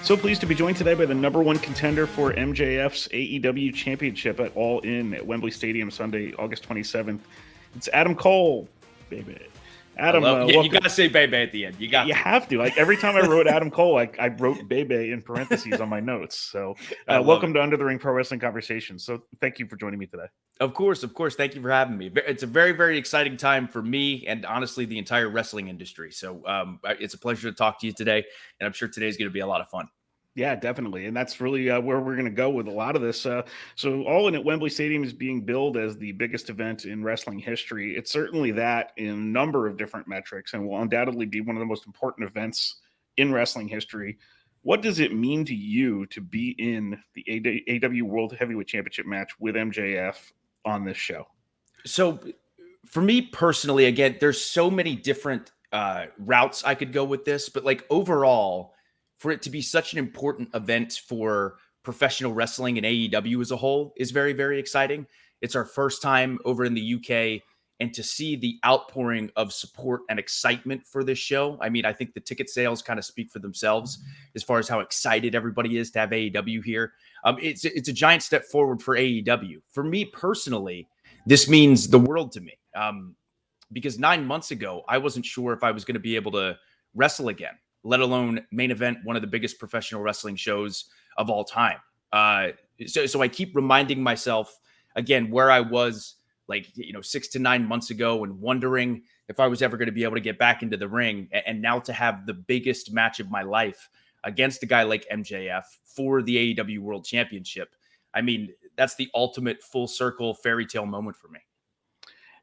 So pleased to be joined today by the number one contender for MJF's AEW Championship at All In at Wembley Stadium Sunday, August 27th. It's Adam Cole, baby. Adam, you got to say baby at the end. You have to. Like every time I wrote Adam Cole, I wrote baby in parentheses on my notes. So welcome to Under the Ring Pro Wrestling Conversations. So thank you for joining me today. Of course. Thank you for having me. It's a very, very exciting time for me and honestly the entire wrestling industry. So it's a pleasure to talk to you today. And I'm sure today's going to be a lot of fun. Yeah, definitely. And that's really where we're going to go with a lot of this. So All In at Wembley Stadium is being billed as the biggest event in wrestling history. It's certainly that in a number of different metrics and will undoubtedly be one of the most important events in wrestling history. What does it mean to you to be in the AEW World Heavyweight Championship match with MJF on this show? So for me personally, again, there's so many different routes I could go with this, but like overall, for it to be such an important event for professional wrestling and AEW as a whole is very, very exciting. It's our first time over in the UK, and to see the outpouring of support and excitement for this show. I mean, I think the ticket sales kind of speak for themselves as far as how excited everybody is to have AEW here. It's a giant step forward for AEW. For me personally, this means the world to me because 9 months ago, I wasn't sure if I was going to be able to wrestle again, let alone main event one of the biggest professional wrestling shows of all time. So I keep reminding myself again where I was 6 to 9 months ago and wondering if I was ever going to be able to get back into the ring. And now to have the biggest match of my life against a guy like MJF for the AEW World Championship. I mean, that's the ultimate full circle fairy tale moment for me.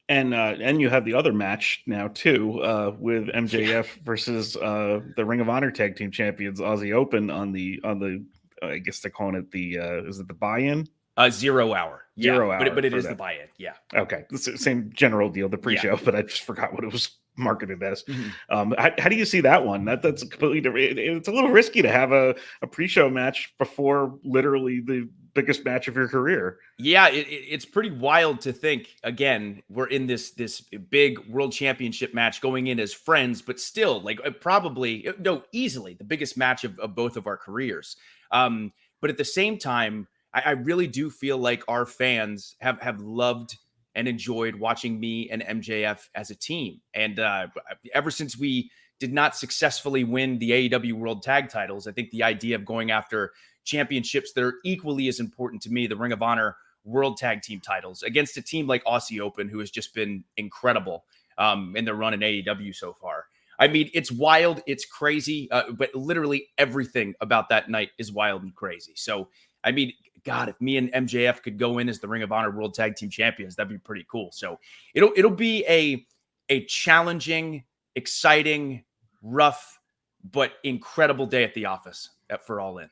And you have the other match now too, with MJF versus the Ring of Honor Tag Team Champions Aussie Open on the I guess they're calling it the is it the buy-in? 0 hour. Yeah, 0 hour. But it is the buy-in. Yeah. Okay. Same general deal, the pre-show, but I just forgot what it was marketed as. Mm-hmm. How do you see that one? That's completely different. It's a little risky to have a pre-show match before literally the biggest match of your career. Yeah, it's pretty wild to think, again, we're in this big world championship match going in as friends, but still easily the biggest match of both of our careers. But at the same time, I really do feel like our fans have loved and enjoyed watching me and MJF as a team. And ever since we did not successfully win the AEW World Tag titles, I think the idea of going after championships that are equally as important to me, the Ring of Honor World Tag Team titles, against a team like Aussie Open, who has just been incredible in their run in AEW so far. I mean, it's wild, it's crazy, but literally everything about that night is wild and crazy. So, I mean, God, if me and MJF could go in as the Ring of Honor World Tag Team Champions, that'd be pretty cool. So it'll be a challenging, exciting, rough, but incredible day at the office for All In.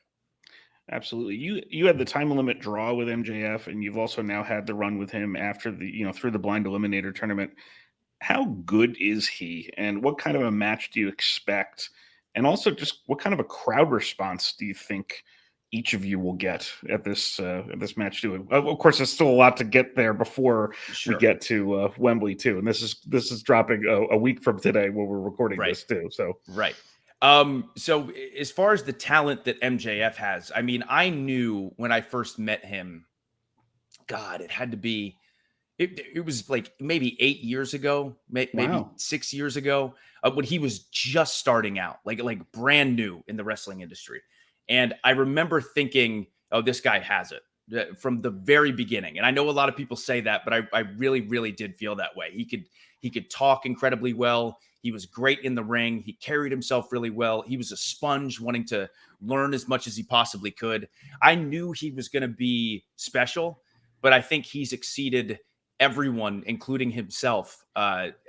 Absolutely. You had the time limit draw with MJF, and you've also now had the run with him after through the blind eliminator tournament. How good is he, and what kind of a match do you expect? And also just what kind of a crowd response do you think each of you will get at this match too? Of course, there's still a lot to get there before we get to Wembley too. And this is dropping a week from today when we're recording this too. So right. So as far as the talent that MJF has, I mean, I knew when I first met him, God, it had to be, it was like maybe 8 years ago, maybe 6 years ago, when he was just starting out, like brand new in the wrestling industry. And I remember thinking, oh, this guy has it from the very beginning. And I know a lot of people say that, but I really, really did feel that way. He could talk incredibly well. He was great in the ring. He carried himself really well. He was a sponge wanting to learn as much as he possibly could. I knew he was going to be special, but I think he's exceeded everyone, including himself,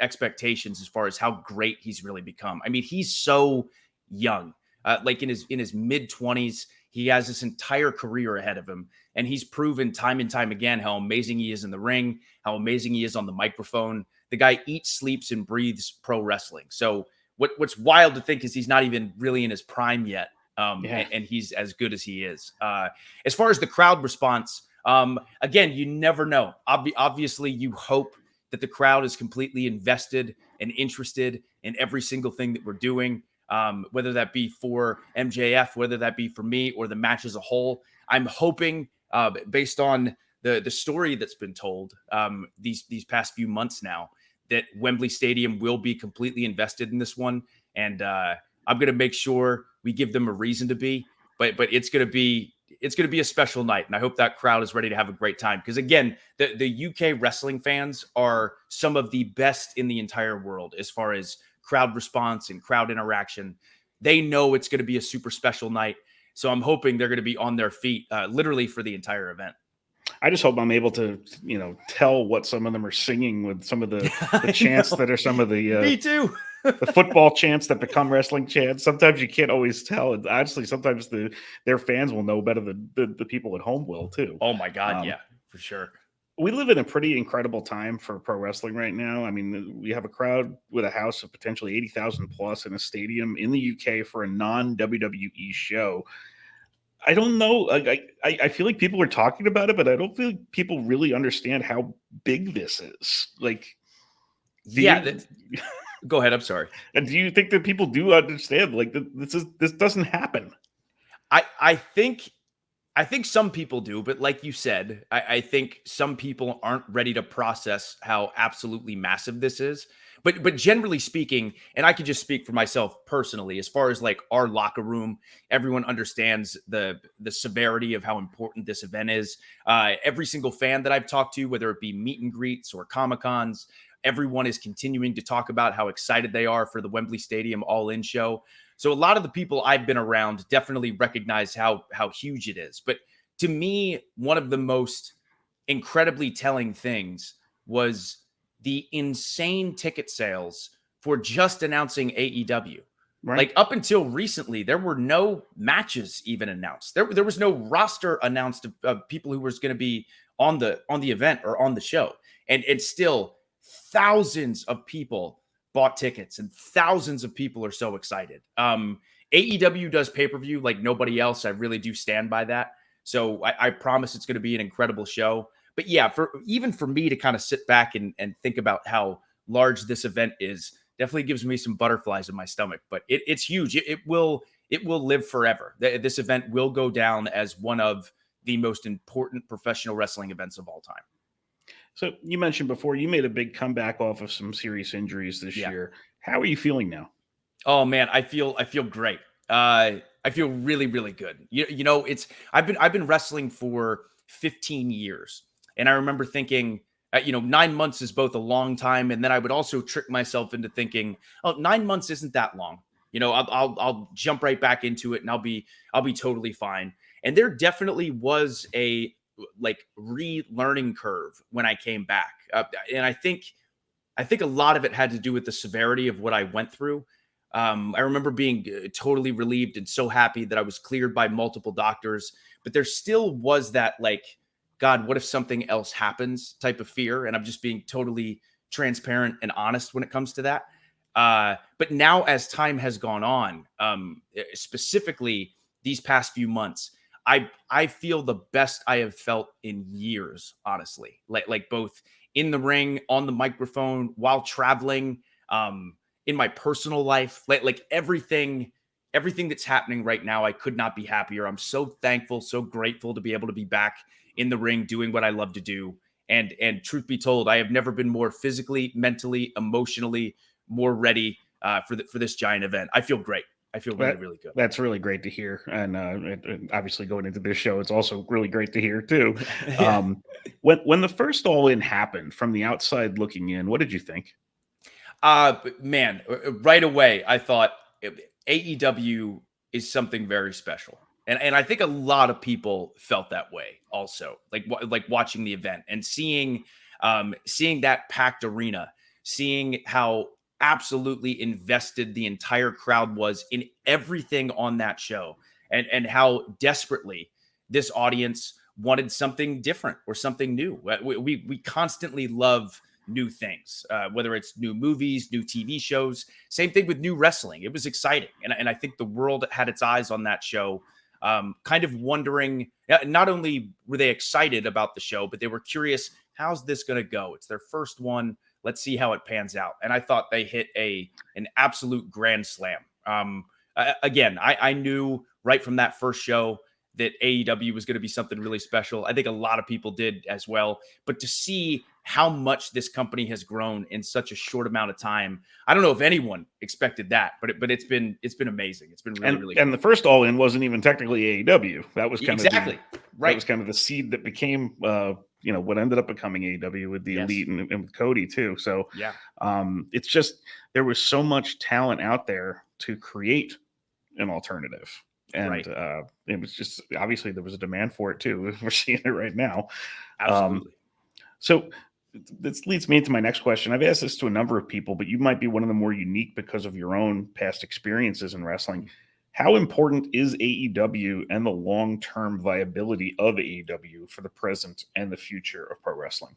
expectations as far as how great he's really become. I mean, he's so young. Like in his mid-20s, he has this entire career ahead of him, and he's proven time and time again how amazing he is in the ring, how amazing he is on the microphone. The guy eats, sleeps, and breathes pro wrestling. So what's wild to think is he's not even really in his prime yet, and he's as good as he is. As far as the crowd response, again, you never know. Obviously, you hope that the crowd is completely invested and interested in every single thing that we're doing. whether that be for MJF, whether that be for me or the match as a whole. I'm hoping, based on the story that's been told these past few months now, that Wembley Stadium will be completely invested in this one. And I'm going to make sure we give them a reason to be, but it's going to be a special night. And I hope that crowd is ready to have a great time. Because again, the UK wrestling fans are some of the best in the entire world as far as crowd response and crowd interaction. They know it's going to be a super special night. So I'm hoping they're going to be on their feet literally for the entire event. I just hope I'm able to, tell what some of them are singing with some of the chants that are some of the Me too. the football chants that become wrestling chants. Sometimes you can't always tell. And honestly, sometimes their fans will know better than the people at home will too. Oh my God. Yeah, for sure. We live in a pretty incredible time for pro wrestling right now. I mean, we have a crowd with a house of potentially 80,000 plus in a stadium in the UK for a non-WWE show. I don't know. I feel like people are talking about it, but I don't feel like people really understand how big this is. Like, go ahead. I'm sorry. And do you think that people do understand? Like, this doesn't happen. I think some people do, but like you said, I think some people aren't ready to process how absolutely massive this is. But generally speaking, and I can just speak for myself personally, as far as like our locker room, everyone understands the severity of how important this event is. Every single fan that I've talked to, whether it be meet and greets or Comic-Cons, everyone is continuing to talk about how excited they are for the Wembley Stadium All In show. So a lot of the people I've been around definitely recognize how huge it is. But to me, one of the most incredibly telling things was the insane ticket sales for just announcing AEW. Right. Like up until recently, there were no matches even announced. There was no roster announced of people who was going to be on the event or on the show. And still thousands of people bought tickets and thousands of people are so excited. AEW does pay-per-view like nobody else. I really do stand by that. So I promise it's going to be an incredible show. But yeah, for me to kind of sit back and think about how large this event is definitely gives me some butterflies in my stomach. But it's huge. It will live forever. This event will go down as one of the most important professional wrestling events of all time. So you mentioned before you made a big comeback off of some serious injuries this year. How are you feeling now? Oh man, I feel great. I feel really, really good. You know, I've been wrestling for 15 years. And I remember thinking, 9 months is both a long time. And then I would also trick myself into thinking, 9 months isn't that long. I'll jump right back into it and I'll be totally fine. And there definitely was a relearning curve when I came back. And I think a lot of it had to do with the severity of what I went through. I remember being totally relieved and so happy that I was cleared by multiple doctors, but there still was that God, what if something else happens type of fear? And I'm just being totally transparent and honest when it comes to that. But now as time has gone on, specifically these past few months, I feel the best I have felt in years, honestly, like both in the ring, on the microphone, while traveling, in my personal life, like everything that's happening right now. I could not be happier. I'm so thankful, so grateful to be able to be back in the ring, doing what I love to do. And truth be told, I have never been more physically, mentally, emotionally more ready for this giant event. I feel great. I feel really, really good. That's really great to hear. And obviously going into this show, it's also really great to hear too. When the first All In happened, from the outside looking in, what did you think? Man, right away, I thought AEW is something very special. And I think a lot of people felt that way also, like watching the event and seeing that packed arena, seeing how absolutely invested the entire crowd was in everything on that show, and how desperately this audience wanted something different or something new. We constantly love new things, whether it's new movies, new TV shows, same thing with new wrestling. It was exciting. And I think the world had its eyes on that show, kind of wondering, not only were they excited about the show, but they were curious, how's this going to go? It's their first one. Let's see how it pans out. And I thought they hit an absolute grand slam. again, I knew right from that first show that AEW was going to be something really special. I think a lot of people did as well. But to see how much this company has grown in such a short amount of time, I don't know if anyone expected that, but it's been amazing. It's been really, really cool. And the first All In wasn't even technically AEW. That was kind exactly of right. That was kind of the seed that became what ended up becoming AEW with the Elite and with Cody too. So yeah, it's just there was so much talent out there to create an alternative. And it was just obviously there was a demand for it too. We're seeing it right now. Absolutely. So this leads me into my next question. I've asked this to a number of people, but you might be one of the more unique because of your own past experiences in wrestling. How important is AEW and the long-term viability of AEW for the present and the future of pro wrestling?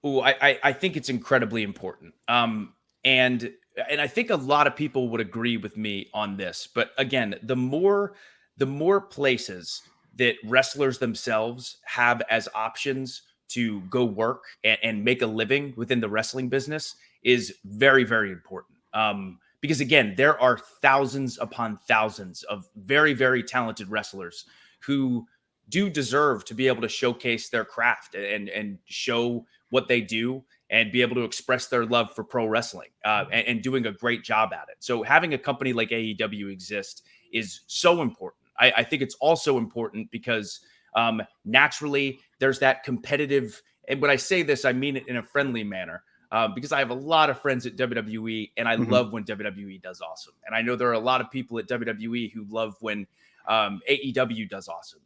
Oh, I think it's incredibly important. And I think a lot of people would agree with me on this. But again, the more places that wrestlers themselves have as options to go work and make a living within the wrestling business is very, very important. Because again, there are thousands upon thousands of very, very talented wrestlers who do deserve to be able to showcase their craft and show what they do and be able to express their love for pro wrestling and doing a great job at it. So having a company like AEW exist is so important. I think it's also important because naturally there's that competitive, and when I say this, I mean it in a friendly manner, because I have a lot of friends at WWE and I love when WWE does awesome. And I know there are a lot of people at WWE who love when AEW does awesome.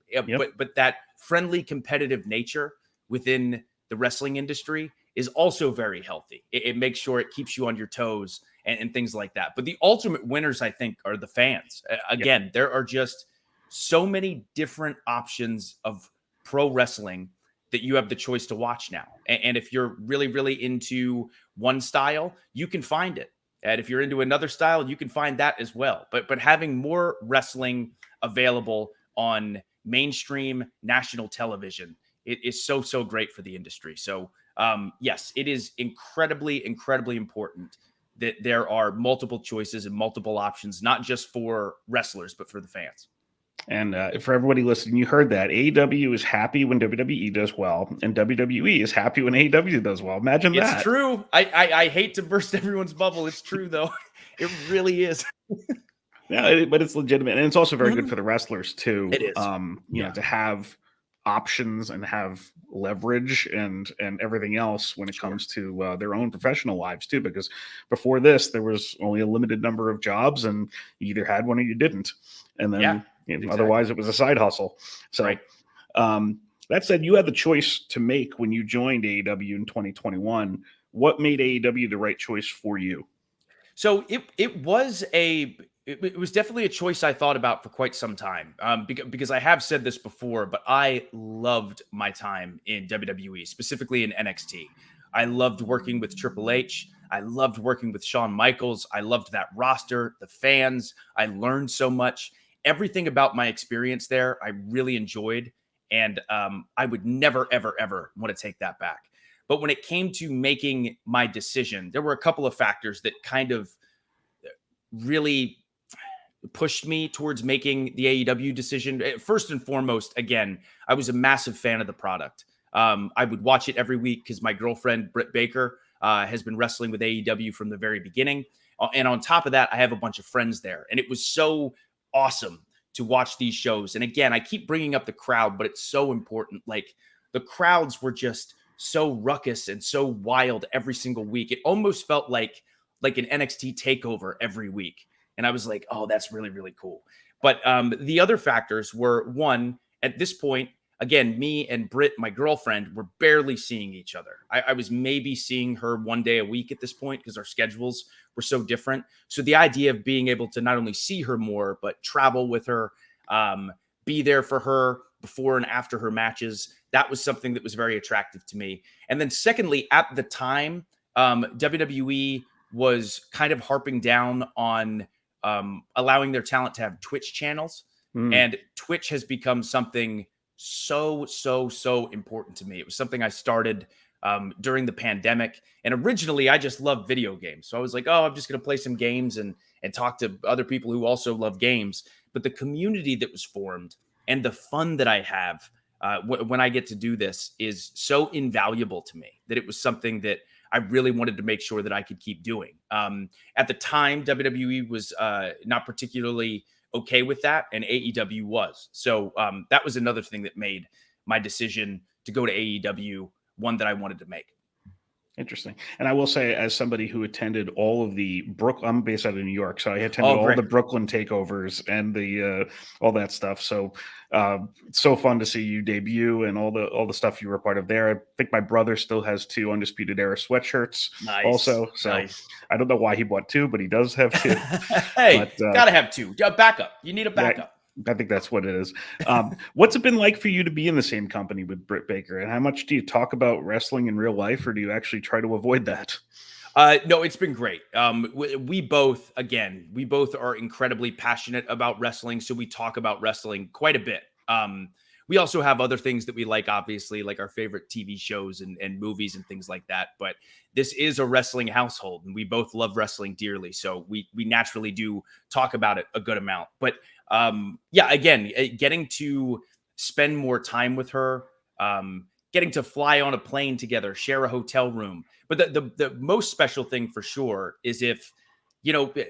But that friendly competitive nature within the wrestling industry is also very healthy. It makes sure it keeps you on your toes and things like that. But the ultimate winners, I think, are the fans. Again, there are just so many different options of pro wrestling that you have the choice to watch now. And if you're really, really into one style, you can find it. And if you're into another style, you can find that as well. But having more wrestling available on mainstream national television, it is so great for the industry. So yes, it is incredibly, incredibly important that there are multiple choices and multiple options, not just for wrestlers, but for the fans. And for everybody listening, you heard that AEW is happy when WWE does well, and WWE is happy when AEW does well. Imagine that. It's true. I hate to burst everyone's bubble. It's true, though. It really is. Yeah, but it's legitimate, and it's also very good for the wrestlers too. It is. You know, to have options and have leverage and everything else when it comes to their own professional lives too. Because before this, there was only a limited number of jobs, and you either had one or you didn't, and then otherwise it was a side hustle. So, that said, you had the choice to make when you joined AEW in 2021. What made AEW the right choice for you? So it was definitely a choice I thought about for quite some time, because I have said this before, but I loved my time in WWE, specifically in NXT. I loved working with Triple H. I loved working with Shawn Michaels. I loved that roster, the fans. I learned so much. Everything about my experience there, I really enjoyed. And I would never, ever, ever want to take that back. But when it came to making my decision, there were a couple of factors that kind of really pushed me towards making the AEW decision. First and foremost, again, I was a massive fan of the product. I would watch it every week because my girlfriend, Britt Baker, has been wrestling with AEW from the very beginning. And on top of that, I have a bunch of friends there. And it was so awesome to watch these shows. And again, I keep bringing up the crowd, but it's so important. Like, the crowds were just so ruckus and so wild every single week. It almost felt like an NXT takeover every week. And I was like, oh, that's really, really cool. But the other factors were, one, at this point, again, me and Britt, my girlfriend, were barely seeing each other. I was maybe seeing her one day a week at this point because our schedules were so different. So the idea of being able to not only see her more, but travel with her, be there for her before and after her matches, that was something that was very attractive to me. And then secondly, at the time, WWE was kind of harping down on allowing their talent to have Twitch channels. And Twitch has become something so important to me. It was something I started during the pandemic. And originally I just loved video games. So I was like, oh, I'm just going to play some games and and talk to other people who also love games. But the community that was formed and the fun that I have when I get to do this is so invaluable to me that it was something that I really wanted to make sure that I could keep doing. At the time, WWE was not particularly okay with that, and AEW was. So that was another thing that made my decision to go to AEW one that I wanted to make. Interesting. And I will say, as somebody who attended all of the I'm based out of New York, so I attended Oh, all great. the Brooklyn takeovers and the all that stuff. So it's so fun to see you debut and all the stuff you were part of there. I think my brother still has 2 Undisputed Era sweatshirts Nice. also. So Nice. I don't know why he bought 2, but he does have 2. Hey, But gotta have 2. Backup. You need a yeah, backup. I think that's what it is. What's it been like for you to be in the same company with Britt Baker? And how much do you talk about wrestling in real life, or do you actually try to avoid that? No, it's been great. We both are incredibly passionate about wrestling, so we talk about wrestling quite a bit. We also have other things that we like, obviously, like our favorite TV shows and movies and things like that. But this is a wrestling household, and we both love wrestling dearly, so we naturally do talk about it a good amount. But yeah, again, getting to spend more time with her, getting to fly on a plane together, share a hotel room. But the most special thing for sure is if,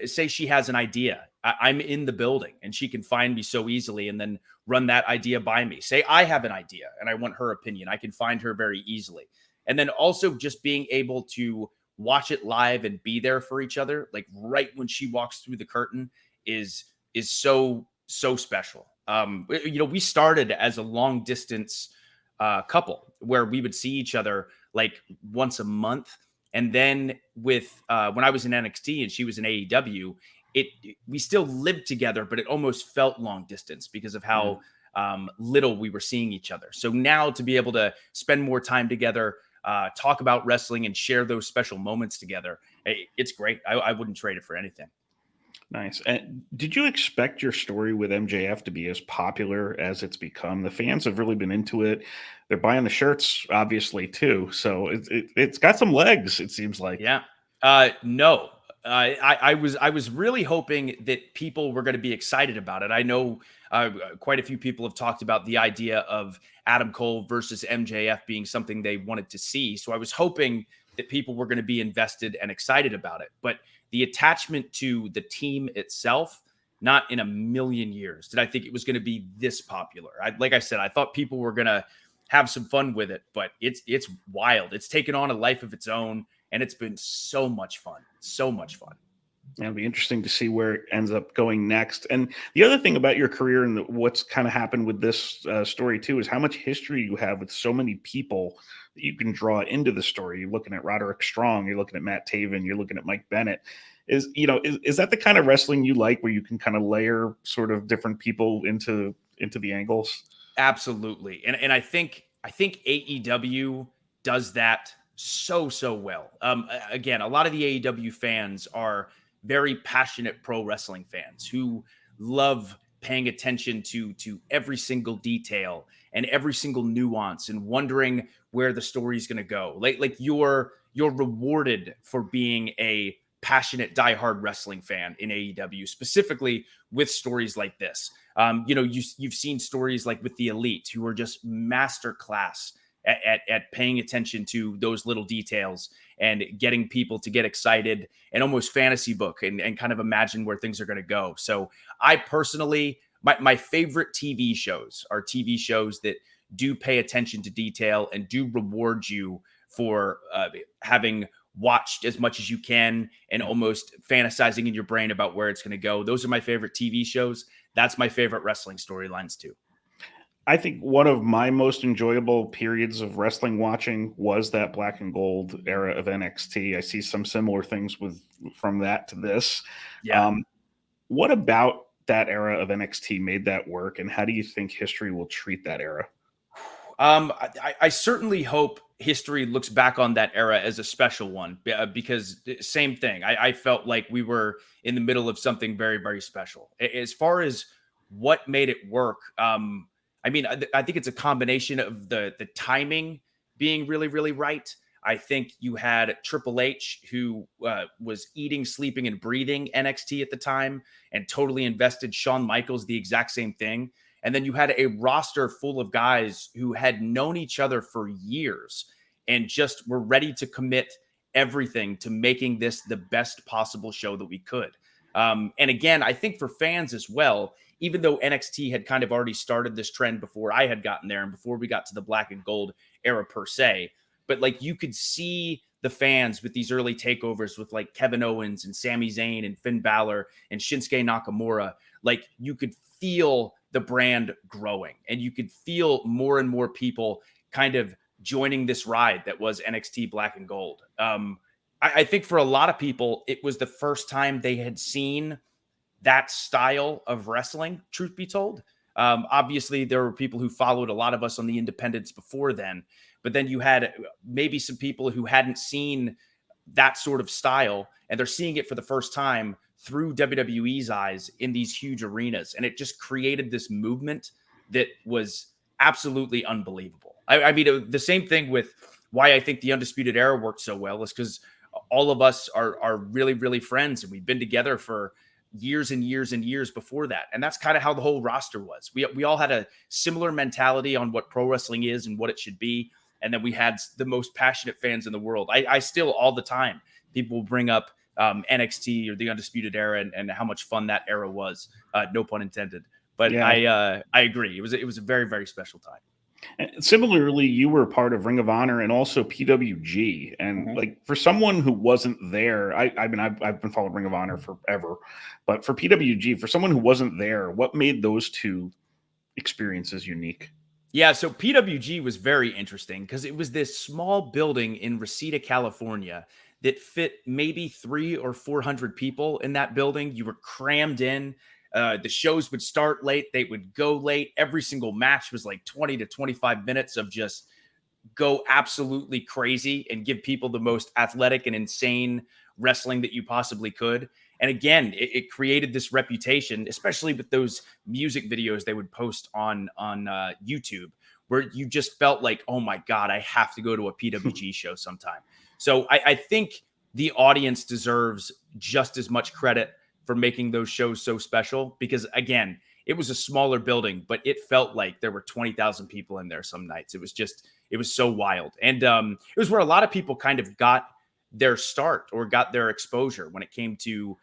say she has an idea, I'm in the building and she can find me so easily and then run that idea by me. Say I have an idea and I want her opinion, I can find her very easily. And then also just being able to watch it live and be there for each other, like right when she walks through the curtain, is so special. We started as a long distance couple where we would see each other like once a month. And then with when I was in NXT and she was in AEW, we still lived together, but it almost felt long distance because of how little we were seeing each other. So now to be able to spend more time together, talk about wrestling and share those special moments together, it's great. I wouldn't trade it for anything. Nice. And did you expect your story with MJF to be as popular as it's become? The fans have really been into it. They're buying the shirts, obviously, too. So it's got some legs, it seems like. Yeah. No. I was really hoping that people were going to be excited about it. I know quite a few people have talked about the idea of Adam Cole versus MJF being something they wanted to see. So I was hoping that people were going to be invested and excited about it. But the attachment to the team itself, not in a million years did I think it was going to be this popular. Like I said, I thought people were going to have some fun with it, but it's wild. It's taken on a life of its own, and it's been so much fun. So much fun. It'll be interesting to see where it ends up going next. And the other thing about your career and what's kind of happened with this story too is how much history you have with so many people that you can draw into the story. You're looking at Roderick Strong, you're looking at Matt Taven, you're looking at Mike Bennett. Is that the kind of wrestling you like, where you can kind of layer sort of different people into the angles? Absolutely. And I think AEW does that so well. Again, a lot of the AEW fans are very passionate pro wrestling fans who love paying attention to every single detail and every single nuance and wondering where the story is going to go. Like you're rewarded for being a passionate diehard wrestling fan in AEW, specifically with stories like this. You've seen stories like with the Elite, who are just masterclass at paying attention to those little details and getting people to get excited and almost fantasy book and kind of imagine where things are going to go. So I personally, my favorite TV shows are TV shows that do pay attention to detail and do reward you for having watched as much as you can and almost fantasizing in your brain about where it's going to go. Those are my favorite TV shows. That's my favorite wrestling storylines too. I think one of my most enjoyable periods of wrestling watching was that black and gold era of NXT. I see some similar things from that to this. Yeah. What about that era of NXT made that work, and how do you think history will treat that era? I certainly hope history looks back on that era as a special one, because same thing. I felt like we were in the middle of something very, very special. As far as what made it work, I think it's a combination of the timing being really, really right. I think you had Triple H, who was eating, sleeping, and breathing NXT at the time and totally invested. Shawn Michaels, the exact same thing. And then you had a roster full of guys who had known each other for years and just were ready to commit everything to making this the best possible show that we could. And again, I think for fans as well, even though NXT had kind of already started this trend before I had gotten there and before we got to the black and gold era per se, but like you could see the fans with these early takeovers with like Kevin Owens and Sami Zayn and Finn Balor and Shinsuke Nakamura, like you could feel the brand growing and you could feel more and more people kind of joining this ride that was NXT black and gold. I think for a lot of people, it was the first time they had seen that style of wrestling, truth be told. Obviously, there were people who followed a lot of us on the independents before then, but then you had maybe some people who hadn't seen that sort of style, and they're seeing it for the first time through WWE's eyes in these huge arenas. And it just created this movement that was absolutely unbelievable. I mean, the same thing with why I think the Undisputed Era worked so well is because all of us are really, really friends, and we've been together for years and years and years before that. And that's kind of how the whole roster was. We all had a similar mentality on what pro wrestling is and what it should be. And then we had the most passionate fans in the world. I still, all the time, people will bring up NXT or the Undisputed Era and how much fun that era was. No pun intended. But yeah. I agree. It was a very, very special time. And similarly, you were part of Ring of Honor and also PWG. And like for someone who wasn't there, I mean, I've been following Ring of Honor forever, but for PWG, for someone who wasn't there, what made those two experiences unique? Yeah, so PWG was very interesting because it was this small building in Reseda, California that fit maybe 300 or 400 people in that building. You were crammed in. The shows would start late. They would go late. Every single match was like 20 to 25 minutes of just go absolutely crazy and give people the most athletic and insane wrestling that you possibly could. And again, it created this reputation, especially with those music videos they would post on YouTube, where you just felt like, oh my God, I have to go to a PWG show sometime. So I think the audience deserves just as much credit for making those shows so special, because again, it was a smaller building, but it felt like there were 20,000 people in there some nights. It was so wild. And it was where a lot of people kind of got their start or got their exposure when it came to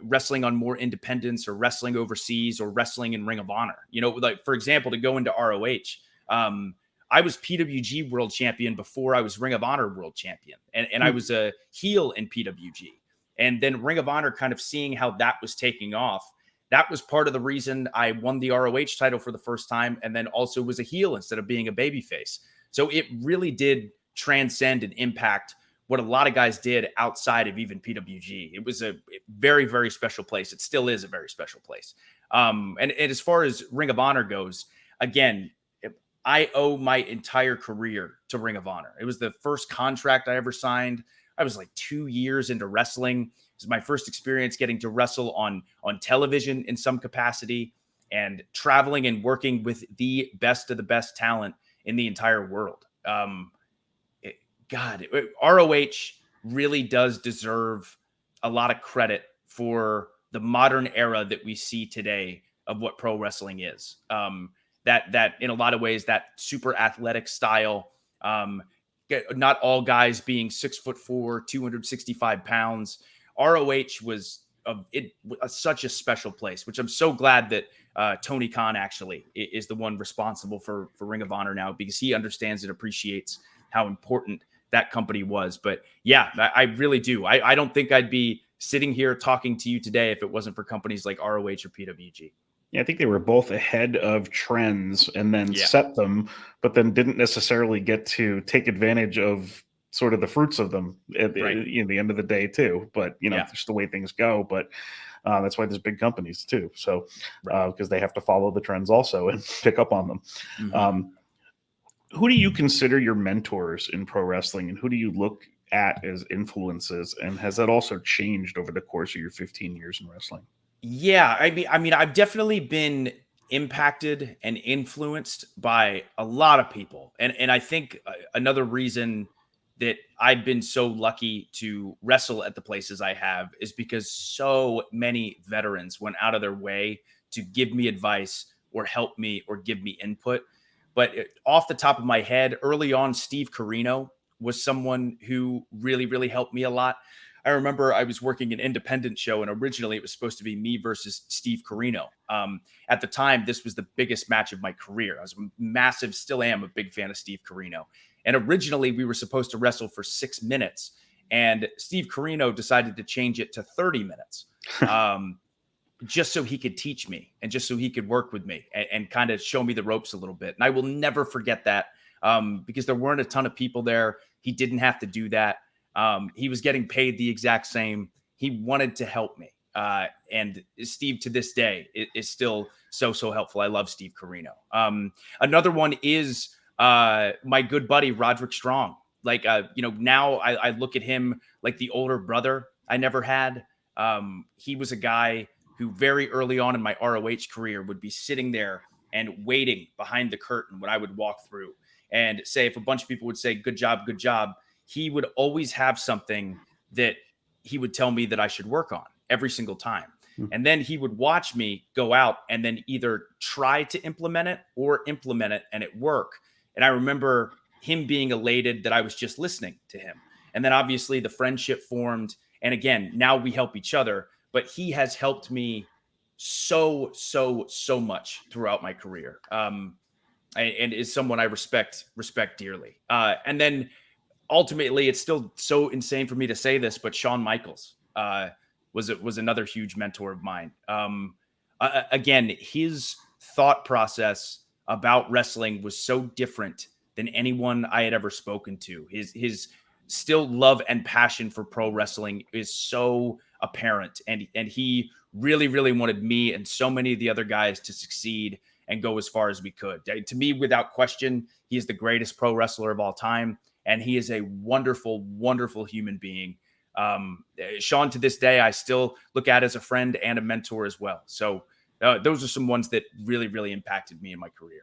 wrestling on more independents or wrestling overseas or wrestling in Ring of Honor. You know, like for example, to go into ROH, I was PWG world champion before I was Ring of Honor world champion. And I was a heel in PWG. And then Ring of Honor kind of seeing how that was taking off. That was part of the reason I won the ROH title for the first time and then also was a heel instead of being a babyface. So it really did transcend and impact what a lot of guys did outside of even PWG. It was a very, very special place. It still is a very special place. And as far as Ring of Honor goes, again, I owe my entire career to Ring of Honor. It was the first contract I ever signed. I was like 2 years into wrestling. It was my first experience getting to wrestle on television in some capacity and traveling and working with the best of the best talent in the entire world. ROH really does deserve a lot of credit for the modern era that we see today of what pro wrestling is. That in a lot of ways, that super athletic style, not all guys being 6'4", 265 pounds. ROH was such a special place, which I'm so glad that Tony Khan actually is the one responsible for Ring of Honor now, because he understands and appreciates how important that company was. But yeah, I really do. I don't think I'd be sitting here talking to you today if it wasn't for companies like ROH or PWG. Yeah, I think they were both ahead of trends and then set them, but then didn't necessarily get to take advantage of sort of the fruits of them at the end of the day too. But, just the way things go. But that's why there's big companies too. So because they have to follow the trends also and pick up on them. Mm-hmm. Who do you consider your mentors in pro wrestling, and who do you look at as influences? And has that also changed over the course of your 15 years in wrestling? Yeah, I mean, I've definitely been impacted and influenced by a lot of people. And I think another reason that I've been so lucky to wrestle at the places I have is because so many veterans went out of their way to give me advice or help me or give me input. But off the top of my head, early on, Steve Carino was someone who really, really helped me a lot. I remember I was working an independent show, and originally it was supposed to be me versus Steve Carino. At the time, this was the biggest match of my career. I was massive, still am a big fan of Steve Carino. And originally we were supposed to wrestle for 6 minutes, and Steve Carino decided to change it to 30 minutes. Just so he could teach me and just so he could work with me and kind of show me the ropes a little bit. And I will never forget that because there weren't a ton of people there. He didn't have to do that. He was getting paid the exact same. He wanted to help me. And Steve to this day is still so helpful. I love Steve Carino. Another one is my good buddy, Roderick Strong. Like, now I look at him like the older brother I never had. He was a guy who very early on in my ROH career would be sitting there and waiting behind the curtain when I would walk through and say, if a bunch of people would say, good job, he would always have something that he would tell me that I should work on every single time. And then he would watch me go out and then either try to implement it or implement it and it work. And I remember him being elated that I was just listening to him. And then obviously the friendship formed. And again, now we help each other. But he has helped me so much throughout my career, and is someone I respect dearly. And then ultimately, it's still so insane for me to say this, but Shawn Michaels was another huge mentor of mine. Again, his thought process about wrestling was so different than anyone I had ever spoken to. His still love and passion for pro wrestling is so apparent. And he really wanted me and so many of the other guys to succeed and go as far as we could. To me, without question, he is the greatest pro wrestler of all time. And he is a wonderful human being. Shawn, to this day, I still look at as a friend and a mentor as well. So those are some ones that really impacted me in my career.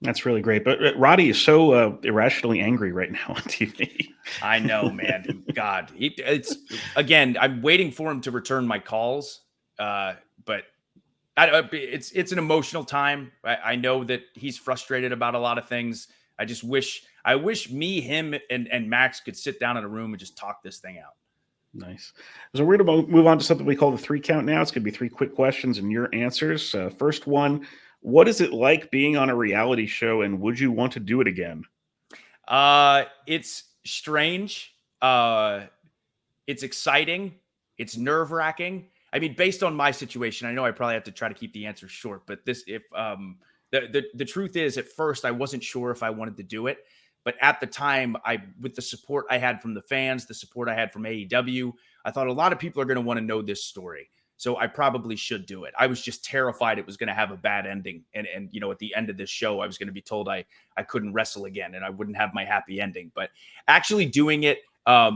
That's really great. But Roddy is so irrationally angry right now on TV. I know, man. God, it's again, I'm waiting for him to return my calls. But it's an emotional time. I know that he's frustrated about a lot of things. I wish me, him, and Max could sit down in a room and just talk this thing out. Nice. So we're going to move on to something we call the 3 count now. It's going to be 3 quick questions and your answers. First one. What is it like being on a reality show, and would you want to do it again? It's strange. It's exciting. It's nerve-wracking. I mean, based on my situation, I know I probably have to try to keep the answer short, but the truth is, at first, I wasn't sure if I wanted to do it. But at the time, with the support I had from the fans, the support I had from AEW, I thought a lot of people are going to want to know this story. So I probably should do it. I was just terrified it was going to have a bad ending. And at the end of this show, I was going to be told I couldn't wrestle again and I wouldn't have my happy ending. But actually doing it,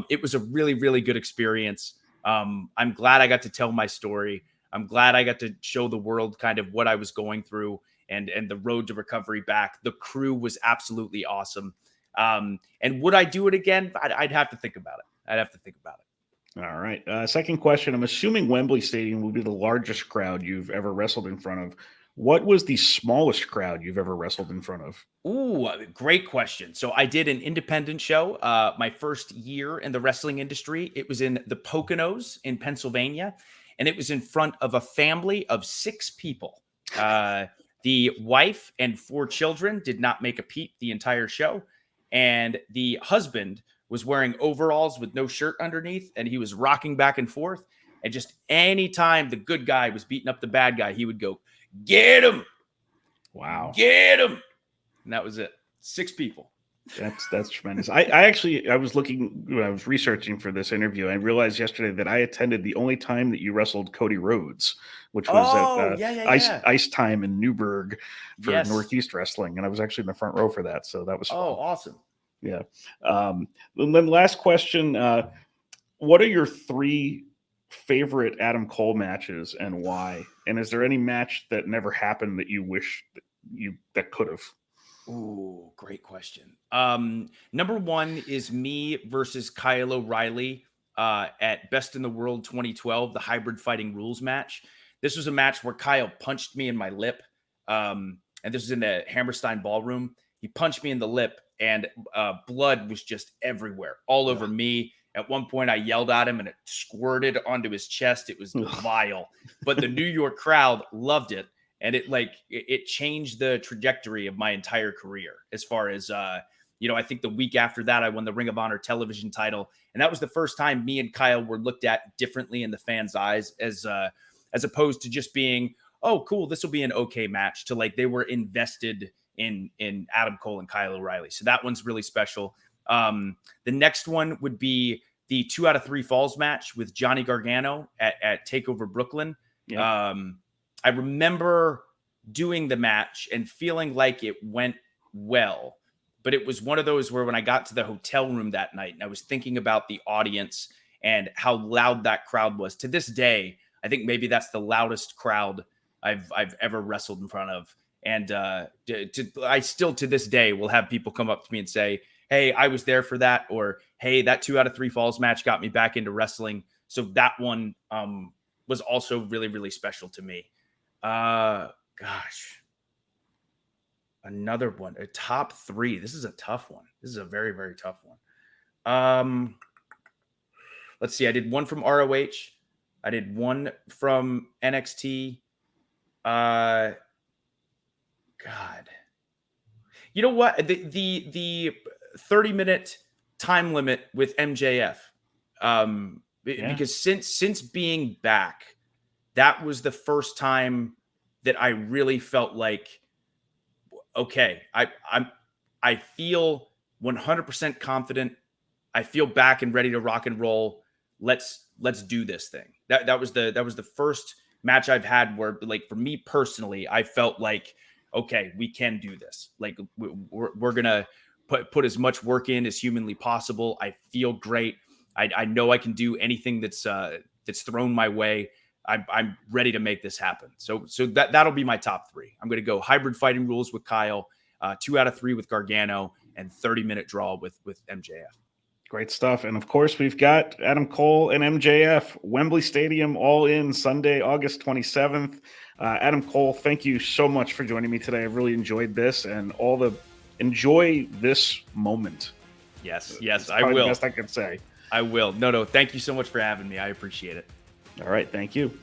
it was a really good experience. I'm glad I got to tell my story. I'm glad I got to show the world kind of what I was going through and the road to recovery back. The crew was absolutely awesome. And would I do it again? I'd have to think about it. All right. Second question. I'm assuming Wembley Stadium will be the largest crowd you've ever wrestled in front of. What was the smallest crowd you've ever wrestled in front of? Ooh, great question. So I did an independent show my first year in the wrestling industry. It was in the Poconos in Pennsylvania, and it was in front of a family of 6 people. The wife and 4 children did not make a peep the entire show, and the husband was wearing overalls with no shirt underneath, and he was rocking back and forth. And just anytime the good guy was beating up the bad guy, he would go, "Get him!" Wow. "Get him!" And that was it. 6 people. That's tremendous. I was looking when I was researching for this interview. I realized yesterday that I attended the only time that you wrestled Cody Rhodes, which was at Ice Time in Newburgh for Northeast Wrestling, and I was actually in the front row for that. So that was fun. Oh, awesome. Yeah. And then last question, what are your 3 favorite Adam Cole matches and why? And is there any match that never happened that you wish that could have? Ooh, great question. Number one is me versus Kyle O'Reilly at Best in the World 2012, the hybrid fighting rules match. This was a match where Kyle punched me in my lip. And this was in the Hammerstein Ballroom. He punched me in the lip, and blood was just everywhere, all over me. At one point, I yelled at him, and it squirted onto his chest. It was vile, but the New York crowd loved it. And it changed the trajectory of my entire career as far as, I think the week after that, I won the Ring of Honor television title. And that was the first time me and Kyle were looked at differently in the fans' eyes as opposed to just being, oh, cool, this will be an okay match, to like they were invested in Adam Cole and Kyle O'Reilly. So that one's really special. The next one would be the 2 out of 3 falls match with Johnny Gargano at TakeOver Brooklyn. Yeah. I remember doing the match and feeling like it went well, but it was one of those where when I got to the hotel room that night and I was thinking about the audience and how loud that crowd was, to this day, I think maybe that's the loudest crowd I've ever wrestled in front of. And I still to this day will have people come up to me and say, hey, I was there for that, or hey, that 2 out of 3 falls match got me back into wrestling. So that one was also really, really special to me. Gosh, another one, a top 3. This is a tough one. This is a very, very tough one. Let's see. I did one from ROH. I did one from NXT. God, you know what? The 30-minute time limit with MJF. Because since being back, that was the first time that I really felt like, okay, I feel 100% confident. I feel back and ready to rock and roll. Let's do this thing. That was the first match I've had where, like, for me personally, I felt like, okay, we can do this. Like we're gonna put as much work in as humanly possible. I feel great. I know I can do anything that's thrown my way. I'm ready to make this happen. So that'll be my top 3. I'm going to go hybrid fighting rules with Kyle, 2 out of 3 with Gargano, and 30-minute draw with MJF. Great stuff. And of course, we've got Adam Cole and MJF, Wembley Stadium, All In, Sunday, August 27th. Adam Cole, thank you so much for joining me today. I've really enjoyed this and enjoy this moment. Yes, I will. The best I could say. I will. No, thank you so much for having me. I appreciate it. All right. Thank you.